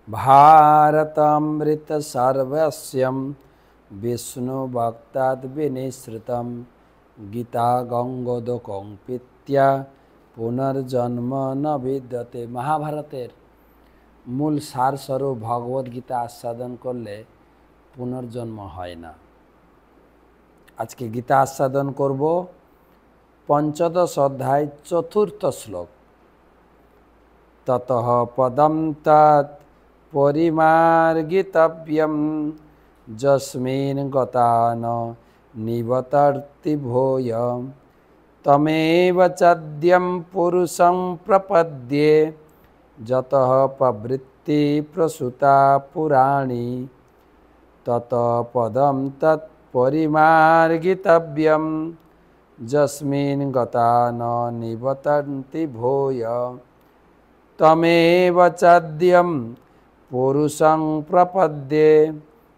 भारतमृत सर्वस्यं विष्णु भक्ताद् विनिश्रितं गीता गंगोदकं पीत्या पुनर्जन्म न विद्यते। महाभारतेर मूल सार स्वरूप भगवद गीता आस्वादन करले पुनर्जन्म হয় না। আজকে গীতা আস্বাদন করব पंचदश अध्याय चतुर्थ श्लोक। ततः पदं तत् परिमार्गितव्यं यस्मिन् गता न निवर्तन्ति भूयः तमेव चाद्यं पुरुषं प्रपद्ये यतः प्रवृत्ति प्रसूता पुराणी ततः पदं तत् परिमार्गितव्यं यस्मिन् गता न निवर्तन्ति भूयः तमेव चाद्यं पुरुषं प्रपद्ये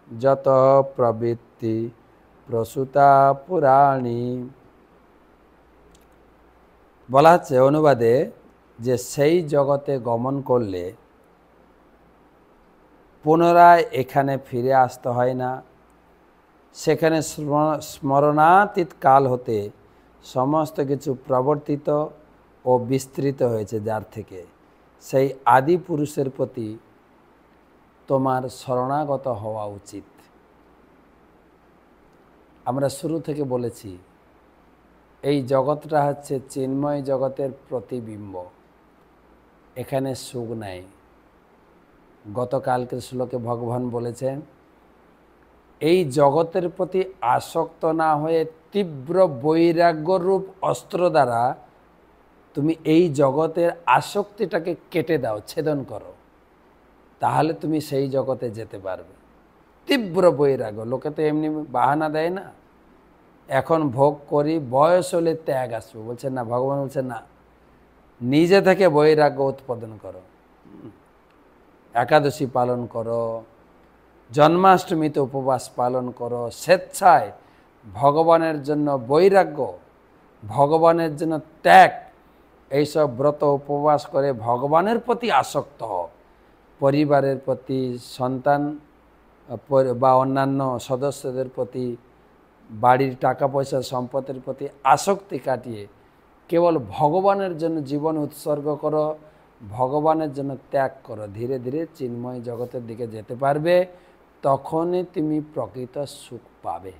यतः प्रवृत्ति प्रसूता पुराणी। বলা হচ্ছে অনুবাদে যে সেই জগতে গমন করলে পুনরায় এখানে ফিরে আসতে হয় না। সেখানে স্মরণাতীত কাল হতে সমস্ত কিছু প্রবর্তিত ও বিস্তৃত হয়েছে, যার থেকে সেই আদি পুরুষের প্রতি তোমার শরণাগত হওয়া উচিত। আমরা শুরু থেকে বলেছি এই জগৎটা হচ্ছে চিন্ময় জগতের প্রতিবিম্ব, এখানে সুখ নাই। গতকালকের শ্লোকে ভগবান বলেছেন এই জগতের প্রতি আসক্ত না হয়ে তীব্র বৈরাগ্যরূপ অস্ত্র দ্বারা তুমি এই জগতের আসক্তিটাকে কেটে দাও, ছেদন করো, তাহলে তুমি সেই জগতে যেতে পারবে। তীব্র বৈরাগ্য, লোকে তো এমনি বাহানা দেয় না, এখন ভোগ করি, বয়স হলে ত্যাগ আসবে, বলছেন না, ভগবান বলছেন না, নিজে থেকে বৈরাগ্য উৎপাদন করো, একাদশী পালন করো, জন্মাষ্টমীতে উপবাস পালন করো, স্বেচ্ছায় ভগবানের জন্য বৈরাগ্য, ভগবানের জন্য ত্যাগ, এইসব ব্রত উপবাস করে ভগবানের প্রতি আসক্ত হও। পরিবারের প্রতি, সন্তান বা অন্যান্য সদস্যদের প্রতি, বাড়ির টাকা পয়সা সম্পদের প্রতি আসক্তি কাটিয়ে কেবল ভগবানের জন্য জীবন উৎসর্গ করো, ভগবানের জন্য ত্যাগ করো, ধীরে ধীরে চিন্ময় জগতের দিকে যেতে পারবে, তখনই তুমি প্রকৃত সুখ পাবে।